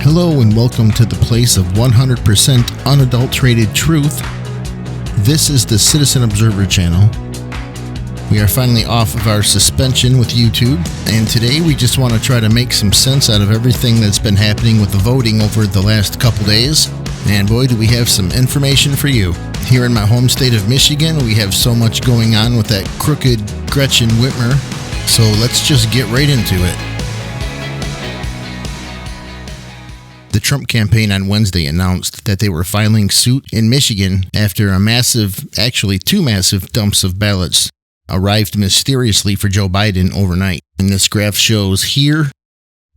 Hello and welcome to the place of 100% unadulterated truth. This is the Citizen Observer channel. We are finally off of our suspension with YouTube, and today we just want to try to make some sense out of everything that's been happening with the voting over the last couple days. And boy, do we have some information for you. Here in my home state of Michigan, we have so much going on with that crooked Gretchen Whitmer, so let's just get right into it. The Trump campaign on Wednesday announced that they were filing suit in Michigan after two massive dumps of ballots arrived mysteriously for Joe Biden overnight. And this graph shows here,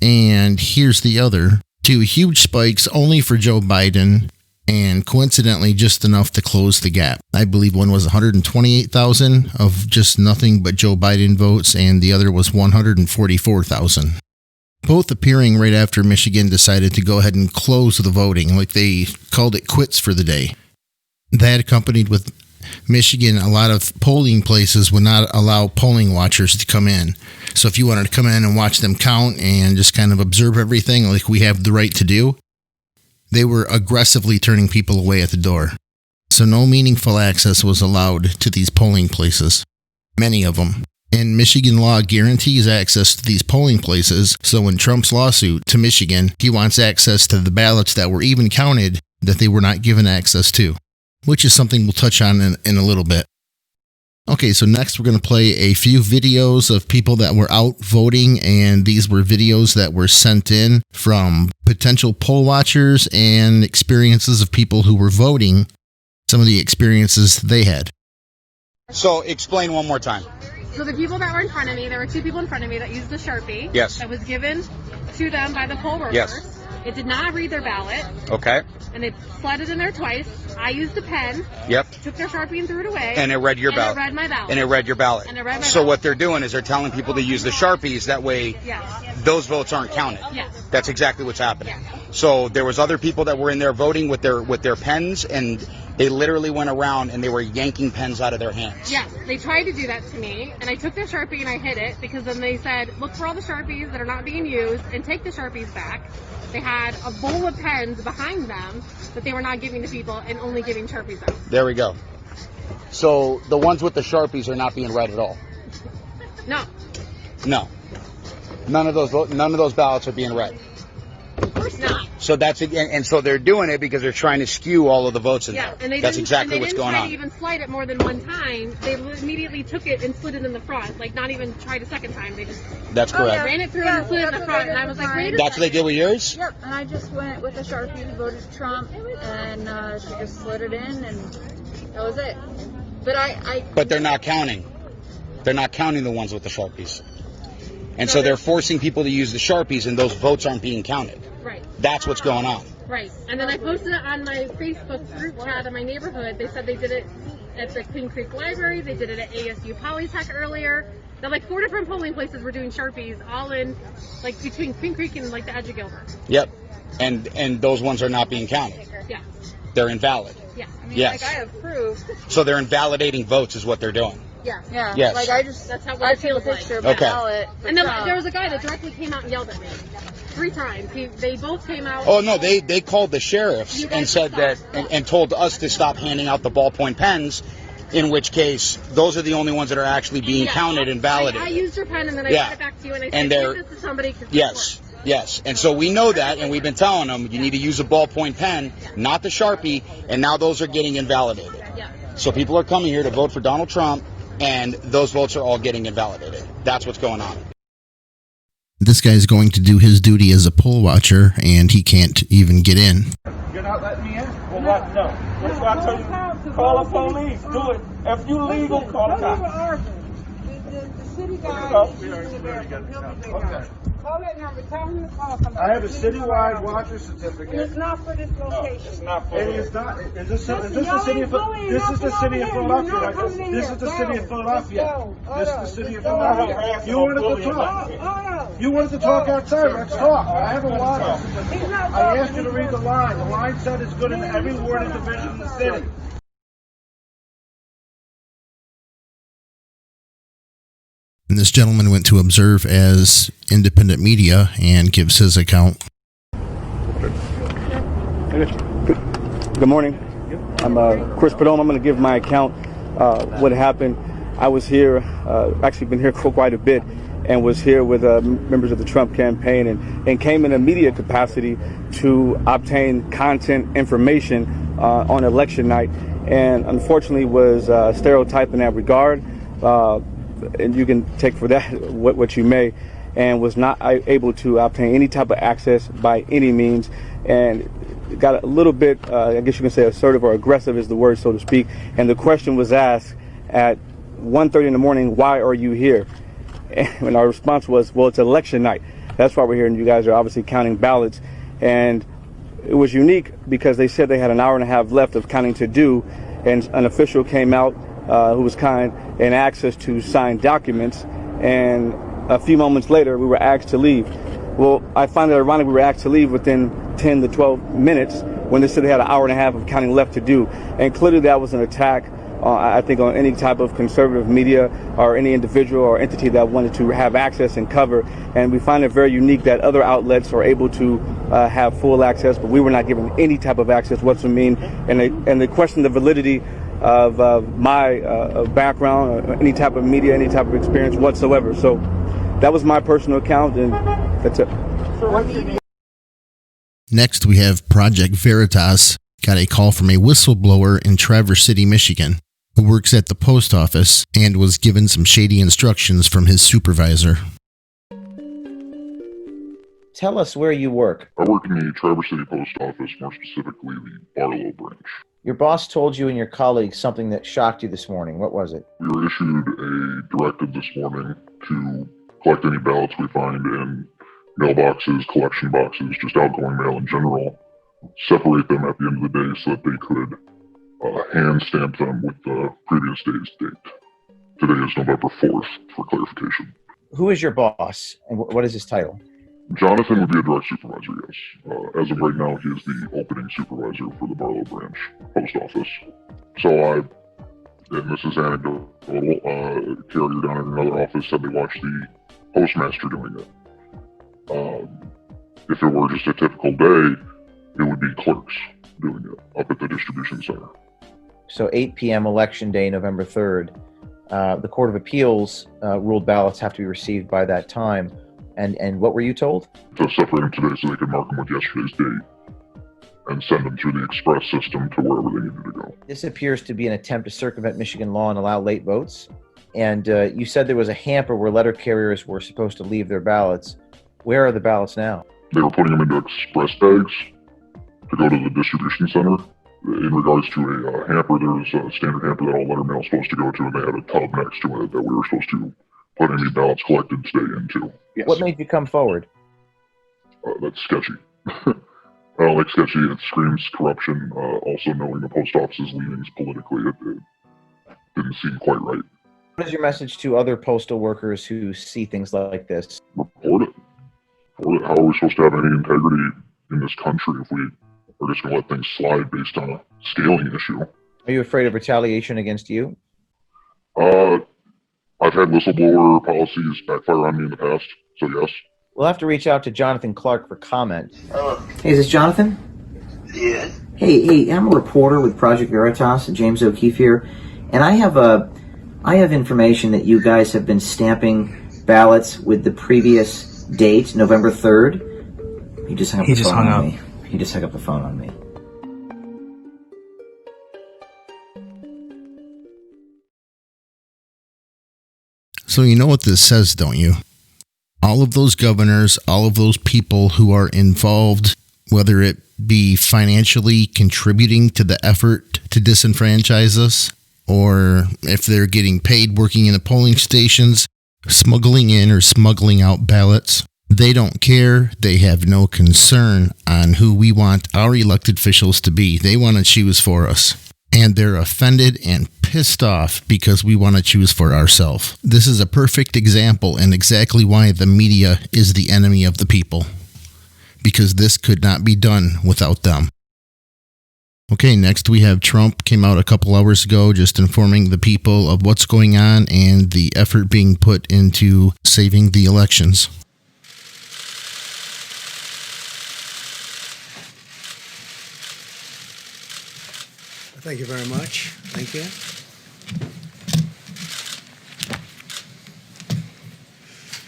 and here's the other, two huge spikes only for Joe Biden, and coincidentally just enough to close the gap. I believe one was 128,000 of just nothing but Joe Biden votes, and the other was 144,000. Both appearing right after Michigan decided to go ahead and close the voting, like they called it quits for the day. That accompanied with Michigan, a lot of polling places would not allow polling watchers to come in. So if you wanted to come in and watch them count and just kind of observe everything like we have the right to do, they were aggressively turning people away at the door. So no meaningful access was allowed to these polling places, many of them. And Michigan law guarantees access to these polling places, so in Trump's lawsuit to Michigan, he wants access to the ballots that were even counted that they were not given access to, which is something we'll touch on in a little bit. Okay, so next we're going to play a few videos of people that were out voting, and these were videos that were sent in from potential poll watchers and experiences of people who were voting, some of the experiences they had. So explain one more time. So the people that were in front of me, there were two people in front of me that used the Sharpie. Yes. That was given to them by the poll workers. Yes. It did not read their ballot. Okay. And they slid it in there twice. I used a pen. Yep. Took their Sharpie and threw it away. And it read your ballot. And it read my ballot. And it read your ballot. And it read my So ballot. what they're doing is they're telling people to use the Sharpies. That way, Yes. those votes aren't counted. Yes. That's exactly what's happening. Yeah. So there was other people that were in there voting with their pens, and they literally went around and they were yanking pens out of their hands. Yeah, they tried to do that to me, and I took their Sharpie and I hid it, because then they said, look for all the Sharpies that are not being used and take the Sharpies back. They had a bowl of pens behind them that they were not giving to people and only giving Sharpies out. There we go. So the ones with the Sharpies are not being read at all. No. No. None of those ballots are being read. Of course not. So that's it, and so they're doing it because they're trying to skew all of the votes in Yeah, there. and That's exactly what's going on. They didn't try to even slide it more than one time. They immediately took it and slid it in the front, like not even tried a second time. They just That's correct. ran it through and slid it in the front, and I was like, wait a That's what they did with yours? Yep, and I just went with a Sharpie, voted Trump, and she just slid it in, and that was it. But But they're not counting. They're not counting the ones with the Sharpies. And so they're forcing people to use the Sharpies, and those votes aren't being counted. Right. That's what's going on. Right. And then I posted it on my Facebook group chat in my neighborhood. They said they did it at the Queen Creek Library. They did it at ASU Polytech earlier. That like 4 different polling places were doing Sharpies, all in like between Queen Creek and like the edge of Gilbert. Yep. And those ones are not being counted. Yeah. They're invalid. Yeah. I mean, Yes. like I have proof. So they're invalidating votes is what they're doing. Yeah. Yeah. Yes. Like I What I it took a feels like. picture of my Okay. ballot. for And then Trump. there was a guy that directly came out and yelled at me 3 times. They both came out. Oh, no, they called the sheriffs You and guys said that, stop. and told us to stop handing out the ballpoint pens, in which case those are the only ones that are actually being Yeah. counted and validated. I used your pen and then I Yeah. sent it back to you and I And said, they're- give this to somebody. 'Cause this Yes, works. yes. And so we know that, and we've been telling them you need to use a ballpoint pen, not the Sharpie, and now those are getting invalidated. Yeah. So people are coming here to vote for Donald Trump, and those votes are all getting invalidated. That's what's going on. This guy's going to do his duty as a poll watcher, and he can't even get in. You're not letting me in? Well, what? No. That's why I told you, call the police. Do it. If you legal, call the cops. The city guy Oh. is using the bathroom. He'll be there Okay. now. Call that number. Tell him to call somebody. I have a citywide watcher And certificate. it's not for this location. It's not for it. Is not. Is this Listen, the y'all city ain't of bullying this is the nothing city of over here. You're not Philadelphia? coming in This here. is the city of Go. Philadelphia. Let's go. This is Hold the city of on. Let's go. Philadelphia. You wanted to talk. Hold on. You wanted to talk outside. Let's talk. I have a watcher He's certificate. not I asked you talking. to read the line. The line said it's good in every ward and division in the city. And this gentleman went to observe as independent media and gives his account. The Good morning. I'm Chris Padome. I'm going to give my account what happened. I was here, actually been here for quite a bit, and was here with members of the Trump campaign and came in a media capacity to obtain content information on election night, and unfortunately was stereotyped in that regard, and you can take for that what you may, and was not able to obtain any type of access by any means, and got a little bit, I guess you can say assertive or aggressive is the word, so to speak, and the question was asked at 1:30 in the morning, why are you here? And our response was, well, it's election night. That's why we're here, and you guys are obviously counting ballots. And it was unique because they said they had an hour and a half left of counting to do, and an official came out who was kind and asked us to sign documents, and a few moments later we were asked to leave. Well, I find it ironic we were asked to leave within 10 to 12 minutes when they said they had an hour and a half of counting left to do, and clearly that was an attack I think on any type of conservative media or any individual or entity that wanted to have access and cover. And we find it very unique that other outlets are able to have full access, but we were not given any type of access whatsoever. And they question the validity of my background or any type of media, any type of experience whatsoever. So that was my personal account, and that's it. Next, we have Project Veritas got a call from a whistleblower in Traverse City, Michigan, who works at the post office and was given some shady instructions from his supervisor. Tell us where you work. I work in the Traverse City Post Office, more specifically the Barlow branch. Your boss told you and your colleagues something that shocked you this morning. What was it? We were issued a directive this morning to collect any ballots we find in mailboxes, collection boxes, just outgoing mail in general, separate them at the end of the day so that they could hand stamp them with the previous day's date. Today is November 4th, for clarification. Who is your boss, and what is his title? Jonathan would be a direct supervisor, yes. As of right now, he is the opening supervisor for the Barlow branch post office. So and this is anecdotal, a carrier down in another office said they watched the postmaster doing it. If it were just a typical day, it would be clerks doing it up at the distribution center. So 8 p.m. election day, November 3rd, the Court of Appeals ruled ballots have to be received by that time. And what were you told? To separate them today so they could mark them with yesterday's date and send them through the express system to wherever they needed to go. This appears to be an attempt to circumvent Michigan law and allow late votes. And you said there was a hamper where letter carriers were supposed to leave their ballots. Where are the ballots now? They were putting them into express bags to go to the distribution center. In regards to a hamper, there was a standard hamper that all letter mail is supposed to go to, and they had a tub next to it that we were supposed to put any ballots collected today into. Yes. What made you come forward? That's sketchy. I don't like sketchy. It screams corruption. Also, knowing the post office's leanings politically, it didn't seem quite right. What is your message to other postal workers who see things like this? Report it. How are we supposed to have any integrity in this country if we are just going to let things slide based on a scaling issue? Are you afraid of retaliation against you? I've had whistleblower policies backfire on me in the past, so yes. We'll have to reach out to Jonathan Clark for comment. Hey, is this Jonathan? Yes. Hey, I'm a reporter with Project Veritas, James O'Keefe here, and I have information that you guys have been stamping ballots with the previous date, November 3rd. He just hung up the phone on me. He just hung up the phone on me. So you know what this says, don't you? All of those governors, all of those people who are involved, whether it be financially contributing to the effort to disenfranchise us, or if they're getting paid working in the polling stations, smuggling in or smuggling out ballots, they don't care. They have no concern on who we want our elected officials to be. They want to choose for us. And they're offended and pissed off because we want to choose for ourselves. This is a perfect example and exactly why the media is the enemy of the people. Because this could not be done without them. Okay, next we have Trump came out a couple hours ago just informing the people of what's going on and the effort being put into saving the elections. Thank you very much. Thank you.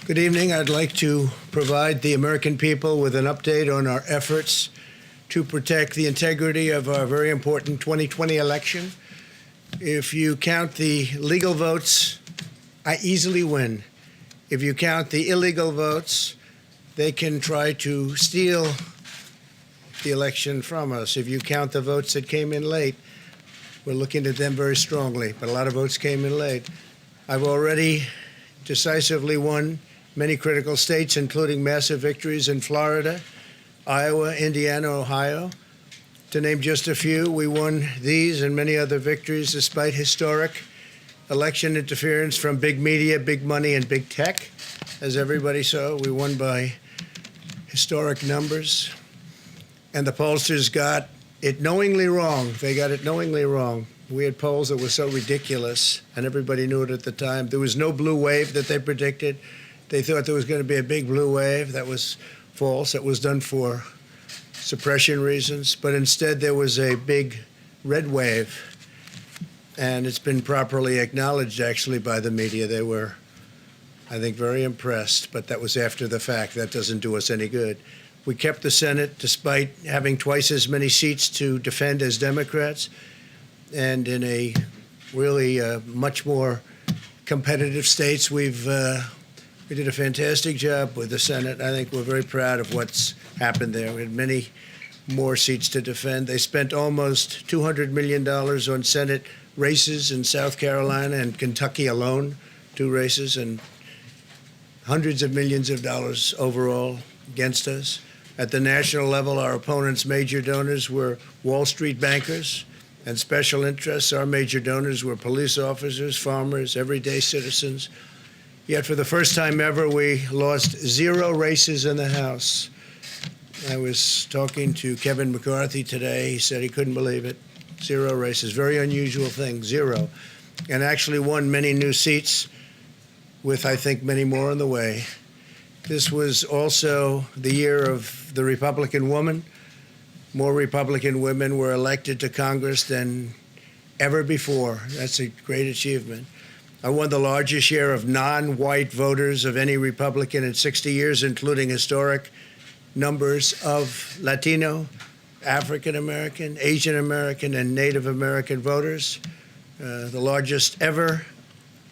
Good evening. I'd like to provide the American people with an update on our efforts to protect the integrity of our very important 2020 election. If you count the legal votes, I easily win. If you count the illegal votes, they can try to steal the election from us. If you count the votes that came in late, we're looking at them very strongly, but a lot of votes came in late. I've already decisively won many critical states, including massive victories in Florida, Iowa, Indiana, Ohio. To name just a few, we won these and many other victories despite historic election interference from big media, big money, and big tech. As everybody saw, we won by historic numbers. And the pollsters got it knowingly wrong. They got it knowingly wrong. We had polls that were so ridiculous, and everybody knew it at the time. There was no blue wave that they predicted. They thought there was going to be a big blue wave. That was false. It was done for suppression reasons. But instead, there was a big red wave. And it's been properly acknowledged, actually, by the media. They were, I think, very impressed. But that was after the fact. That doesn't do us any good. We kept the Senate despite having twice as many seats to defend as Democrats. And in a really much more competitive states, we did a fantastic job with the Senate. I think we're very proud of what's happened there. We had many more seats to defend. They spent almost $200 million on Senate races in South Carolina and Kentucky alone, 2 races, and hundreds of millions of dollars overall against us. At the national level, our opponents' major donors were Wall Street bankers and special interests. Our major donors were police officers, farmers, everyday citizens. Yet for the first time ever, we lost 0 races in the House. I was talking to Kevin McCarthy today. He said he couldn't believe it. 0 races, very unusual thing, 0. And actually won many new seats with, I think, many more on the way. This was also the year of the Republican woman. More Republican women were elected to Congress than ever before. That's a great achievement. I won the largest share of non-white voters of any Republican in 60 years, including historic numbers of Latino, African American, Asian American, and Native American voters, the largest ever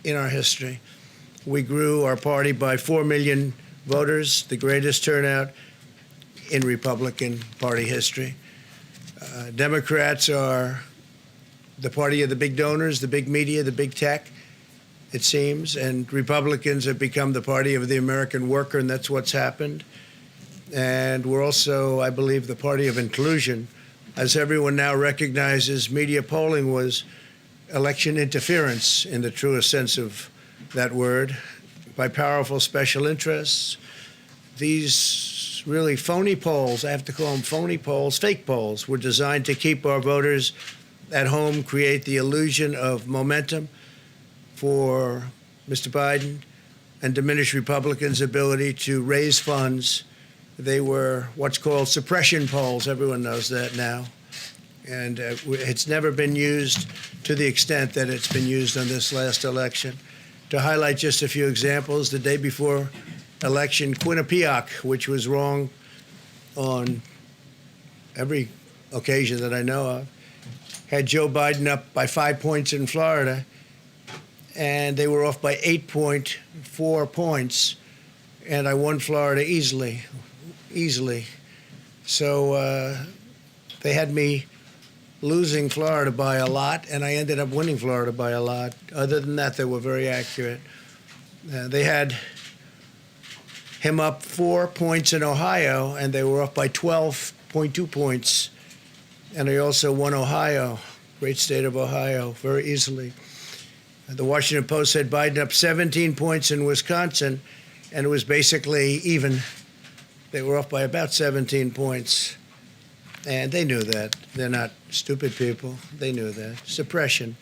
in our history. We grew our party by 4 million voters, the greatest turnout in Republican Party history. Democrats are the party of the big donors, the big media, the big tech, it seems, and Republicans have become the party of the American worker, and that's what's happened. And we're also, I believe, the party of inclusion. As everyone now recognizes, media polling was election interference in the truest sense of that word by powerful special interests. These really phony polls, I have to call them phony polls, fake polls, were designed to keep our voters at home, create the illusion of momentum for Mr. Biden, and diminish Republicans' ability to raise funds. They were what's called suppression polls. Everyone knows that now. And it's never been used to the extent that it's been used on this last election. To highlight just a few examples, the day before election, Quinnipiac, which was wrong on every occasion that I know of, had Joe Biden up by 5 points in Florida, and they were off by 8.4 points, and I won Florida easily. So they had me losing Florida by a lot, and I ended up winning Florida by a lot. Other than that, they were very accurate. They had him up 4 points in Ohio, and they were off by 12.2 points. And I also won Ohio, great state of Ohio, very easily. The Washington Post had Biden up 17 points in Wisconsin, and it was basically even. They were off by about 17 points. And they knew that. They're not stupid people. They knew that. Suppression.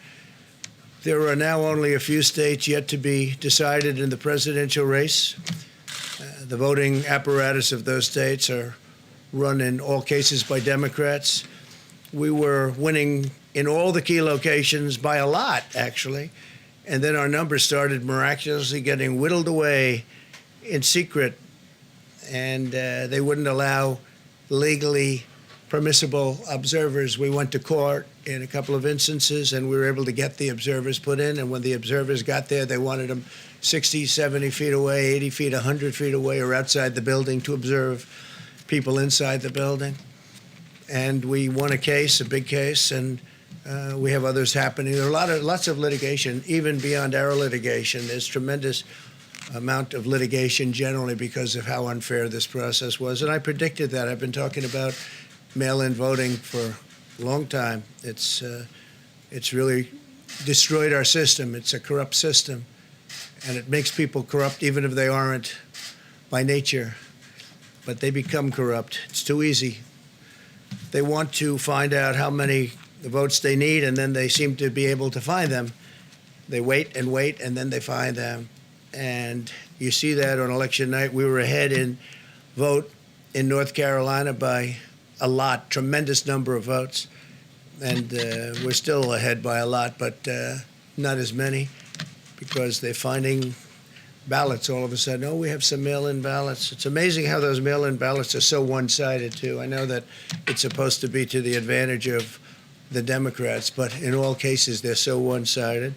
There are now only a few states yet to be decided in the presidential race. The voting apparatus of those states are run in all cases by Democrats. We were winning in all the key locations by a lot, actually. And then our numbers started miraculously getting whittled away in secret, and they wouldn't allow legally permissible observers. We went to court in a couple of instances, and we were able to get the observers put in. And when the observers got there, they wanted them 60, 70 feet away, 80 feet, 100 feet away, or outside the building to observe people inside the building. And we won a case, a big case, and we have others happening. There are lots of litigation, even beyond our litigation. There's tremendous amount of litigation generally because of how unfair this process was. And I predicted that. I've been talking about mail-in voting for a long time. It's really destroyed our system. It's a corrupt system, and it makes people corrupt even if they aren't by nature. But they become corrupt. It's too easy. They want to find out how many votes they need, and then they seem to be able to find them. They wait, and then they find them. And you see that on election night. We were ahead in vote in North Carolina by a lot, tremendous number of votes. And we're still ahead by a lot, but not as many, because they're finding ballots all of a sudden. Oh, we have some mail-in ballots. It's amazing how those mail-in ballots are so one-sided, too. I know that it's supposed to be to the advantage of the Democrats, but in all cases, they're so one-sided.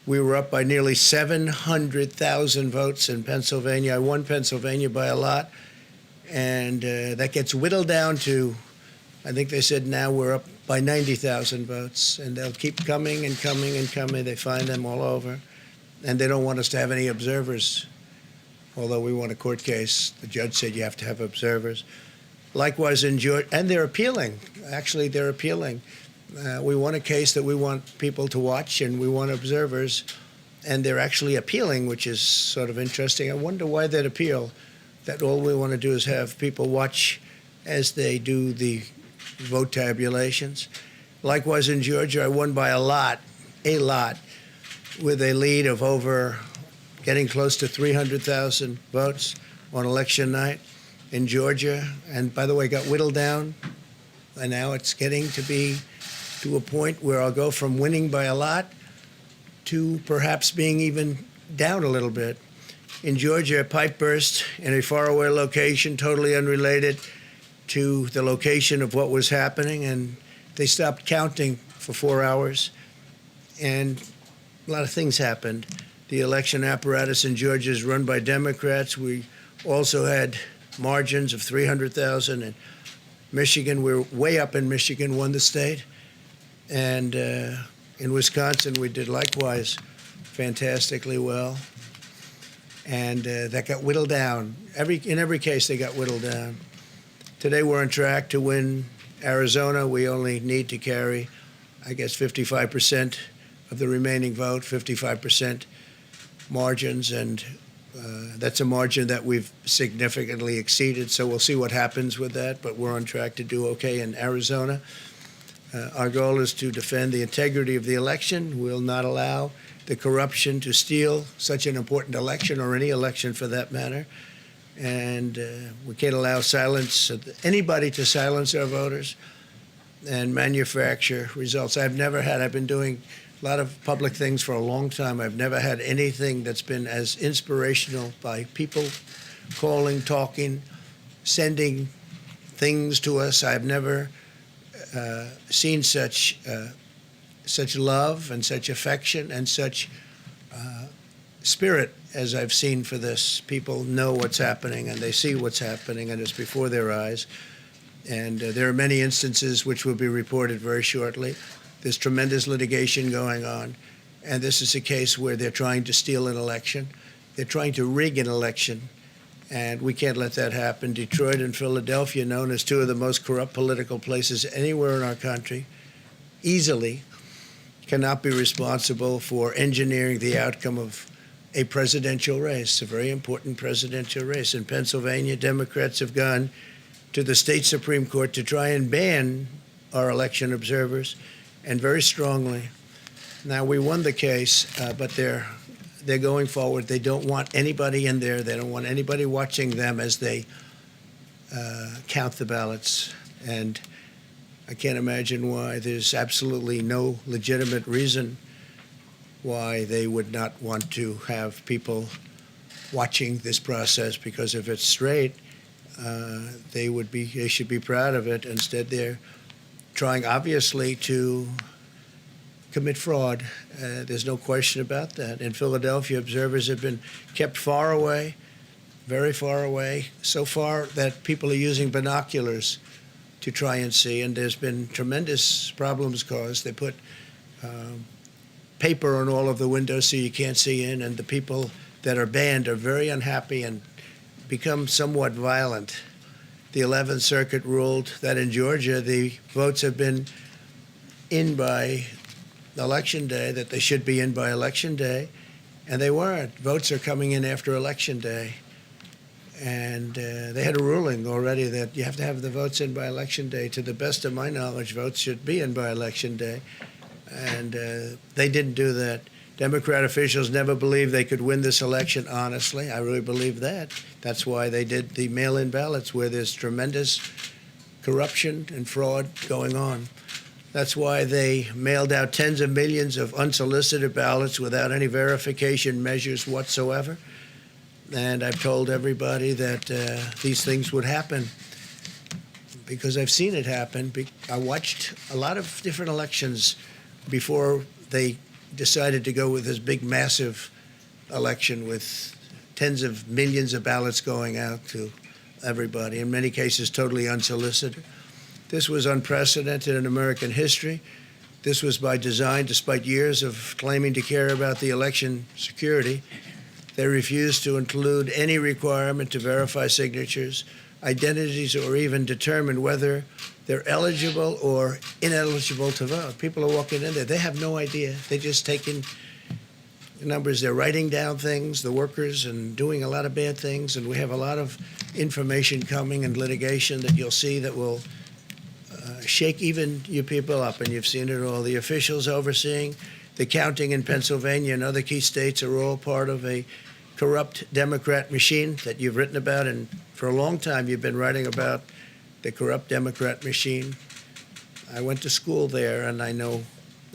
We were up by nearly 700,000 votes in Pennsylvania. I won Pennsylvania by a lot, and that gets whittled down to, I think they said now we're up by 90,000 votes, and they'll keep coming and coming and coming. They find them all over, and they don't want us to have any observers, although we won a court case. The judge said you have to have observers. Likewise in Georgia, and they're appealing. Actually, they're appealing. We won a case that we want people to watch, and we want observers, and they're actually appealing, which is sort of interesting. I wonder why they'd appeal, that all we want to do is have people watch as they do the vote tabulations. Likewise in Georgia, I won by a lot, with a lead of over getting close to 300,000 votes on election night in Georgia. And by the way, got whittled down, and now it's getting to be to a point where I'll go from winning by a lot to perhaps being even down a little bit. In Georgia, a pipe burst in a faraway location, totally unrelated to the location of what was happening, and they stopped counting for 4 hours, and a lot of things happened. The election apparatus in Georgia is run by Democrats. We also had margins of 300,000. In Michigan, we're way up in Michigan, won the state. And in Wisconsin, we did likewise fantastically well. And that got whittled down. In every case, they got whittled down. Today, we're on track to win Arizona. We only need to carry, I guess, 55% of the remaining vote, 55% margins. And that's a margin that we've significantly exceeded. So we'll see what happens with that. But we're on track to do okay in Arizona. Our goal is to defend the integrity of the election. We'll not allow the corruption to steal such an important election, or any election for that matter. And we can't allow anybody to silence our voters and manufacture results. I've been doing a lot of public things for a long time. I've never had anything that's been as inspirational, by people calling, talking, sending things to us. I've never seen such love and such affection and such spirit as I've seen for this. People know what's happening, and they see what's happening, and it's before their eyes. And there are many instances which will be reported very shortly. There's tremendous litigation going on, and this is a case where they're trying to steal an election. They're trying to rig an election. And we can't let that happen. Detroit and Philadelphia, known as two of the most corrupt political places anywhere in our country, easily cannot be responsible for engineering the outcome of a presidential race, a very important presidential race. In Pennsylvania, Democrats have gone to the state Supreme Court to try and ban our election observers, and very strongly. Now, we won the case, but they're going forward. They don't want anybody in there. They don't want anybody watching them as they count the ballots. And I can't imagine why. There's absolutely no legitimate reason why they would not want to have people watching this process, because if it's straight, they should be proud of it. Instead, they're trying, obviously, to commit fraud. There's no question about that. In Philadelphia, observers have been kept far away, very far away, so far that people are using binoculars to try and see, and there's been tremendous problems caused. They put paper on all of the windows so you can't see in, and the people that are banned are very unhappy and become somewhat violent. The 11th Circuit ruled that in Georgia the votes have been in by Election Day, that they should be in by Election Day, and they weren't. Votes are coming in after Election Day. And they had a ruling already that you have to have the votes in by Election Day. To the best of my knowledge, votes should be in by Election Day. And they didn't do that. Democrat officials never believed they could win this election honestly. I really believe that. That's why they did the mail-in ballots, where there's tremendous corruption and fraud going on. That's why they mailed out tens of millions of unsolicited ballots without any verification measures whatsoever. And I've told everybody that these things would happen because I've seen it happen. I watched a lot of different elections before they decided to go with this big, massive election with tens of millions of ballots going out to everybody, in many cases totally unsolicited. This was unprecedented in American history. This was by design, despite years of claiming to care about the election security. They refused to include any requirement to verify signatures, identities, or even determine whether they're eligible or ineligible to vote. People are walking in there. They have no idea. They're just taking numbers. They're writing down things, the workers, and doing a lot of bad things. And we have a lot of information coming and litigation that you'll see that will shake even you people up. And you've seen it all. The officials overseeing the counting in Pennsylvania and other key states are all part of a corrupt Democrat machine that you've written about, and for a long time you've been writing about the corrupt Democrat machine. I went to school there, and I know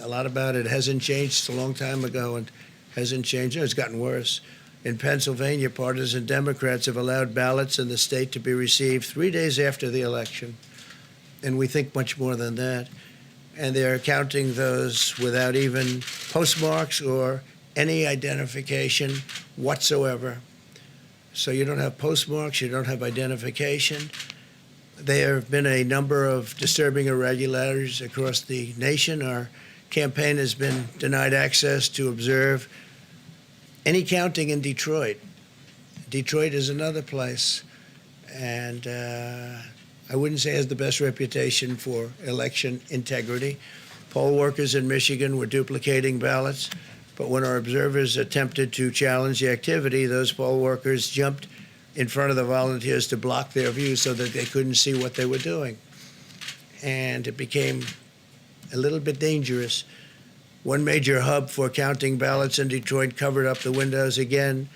a lot about it. It hasn't changed. It's a long time ago, and hasn't changed. It's gotten worse. In Pennsylvania, partisan Democrats have allowed ballots in the state to be received 3 days after the election, and we think much more than that. And they're counting those without even postmarks or any identification whatsoever. So you don't have postmarks, you don't have identification. There have been a number of disturbing irregularities across the nation. Our campaign has been denied access to observe any counting in Detroit. Detroit is another place, and I wouldn't say it has the best reputation for election integrity. Poll workers in Michigan were duplicating ballots, but when our observers attempted to challenge the activity, those poll workers jumped in front of the volunteers to block their view so that they couldn't see what they were doing. And it became a little bit dangerous. One major hub for counting ballots in Detroit covered up the windows again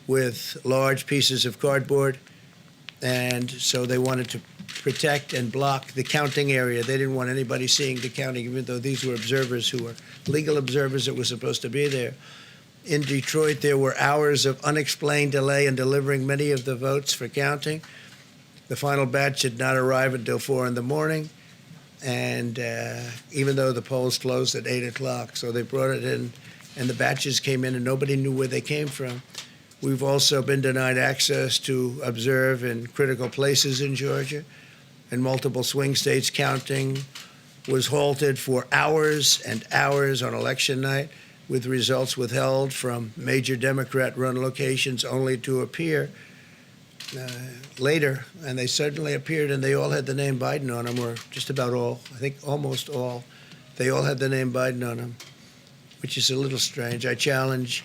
with large pieces of cardboard. And so they wanted to protect and block the counting area. They didn't want anybody seeing the counting, even though these were observers who were legal observers that were supposed to be there. In Detroit, there were hours of unexplained delay in delivering many of the votes for counting. The final batch did not arrive until 4 in the morning, and even though the polls closed at 8 o'clock, so they brought it in, and the batches came in, and nobody knew where they came from. We've also been denied access to observe in critical places in Georgia. In multiple swing states, counting was halted for hours and hours on election night, with results withheld from major Democrat-run locations only to appear later. And they certainly appeared, and they all had the name Biden on them, or just about all. I think almost all. They all had the name Biden on them, which is a little strange. I challenge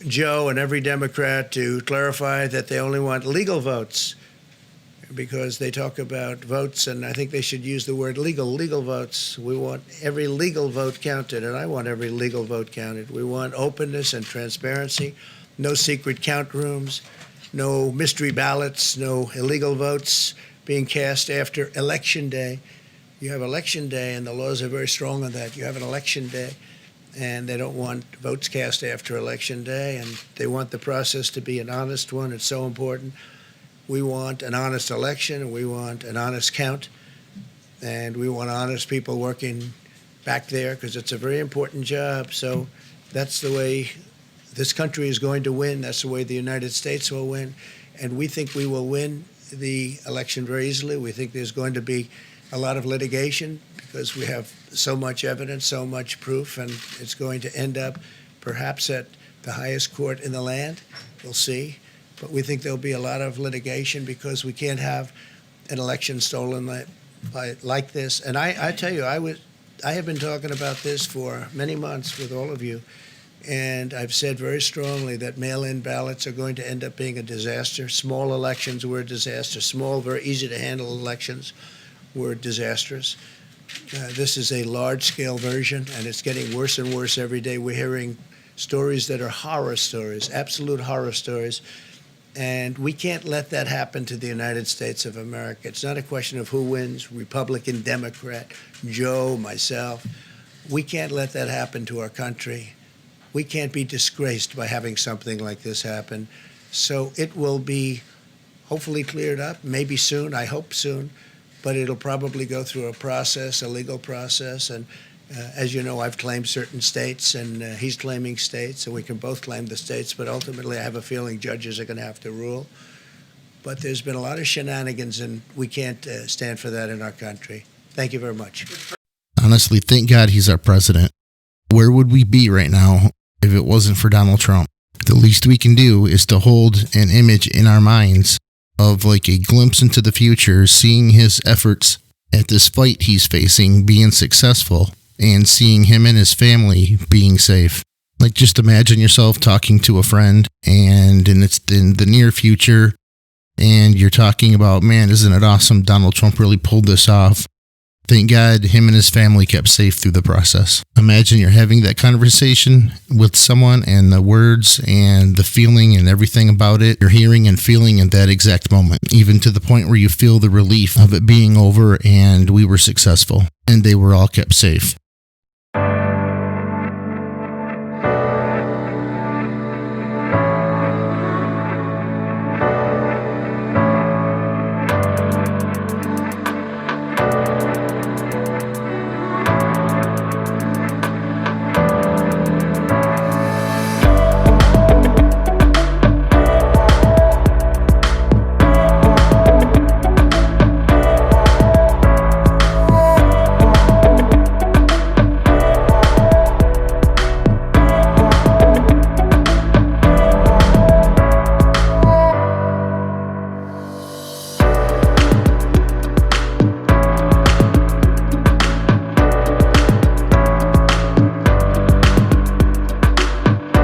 Joe and every Democrat to clarify that they only want legal votes, because they talk about votes, and I think they should use the word legal votes. We want every legal vote counted, and I want every legal vote counted. We want openness and transparency, no secret count rooms, no mystery ballots, no illegal votes being cast after Election Day. You have election day, and the laws are very strong on that. You have an election day, and they don't want votes cast after election day, and they want the process to be an honest one. It's so important. We want an honest election, and we want an honest count, and we want honest people working back there because it's a very important job. So that's the way this country is going to win. That's the way the United States will win, and we think we will win the election very easily. We think there's going to be a lot of litigation because we have so much evidence, so much proof, and it's going to end up perhaps at the highest court in the land. We'll see. But we think there'll be a lot of litigation because we can't have an election stolen like this. And I tell you, I have been talking about this for many months with all of you, and I've said very strongly that mail-in ballots are going to end up being a disaster. Small elections were a disaster. Small, very easy to handle elections were disastrous. This is a large-scale version, and it's getting worse and worse every day. We're hearing stories that are horror stories, absolute horror stories, and we can't let that happen to the United States of America. It's not a question of who wins, Republican, Democrat, Joe, myself. We can't let that happen to our country. We can't be disgraced by having something like this happen. So it will be hopefully cleared up, maybe soon, I hope soon, but it'll probably go through a process, a legal process. And as you know, I've claimed certain states, and he's claiming states, and we can both claim the states, but ultimately I have a feeling judges are going to have to rule. But there's been a lot of shenanigans, and we can't stand for that in our country. Thank you very much. Honestly, thank God he's our president. Where would we be right now if it wasn't for Donald Trump? The least we can do is to hold an image in our minds of like a glimpse into the future, seeing his efforts at this fight he's facing being successful and seeing him and his family being safe. Like, just imagine yourself talking to a friend and it's in the near future and you're talking about, man, isn't it awesome Donald Trump really pulled this off? Thank God him and his family kept safe through the process. Imagine you're having that conversation with someone and the words and the feeling and everything about it you're hearing and feeling in that exact moment, even to the point where you feel the relief of it being over and we were successful and they were all kept safe.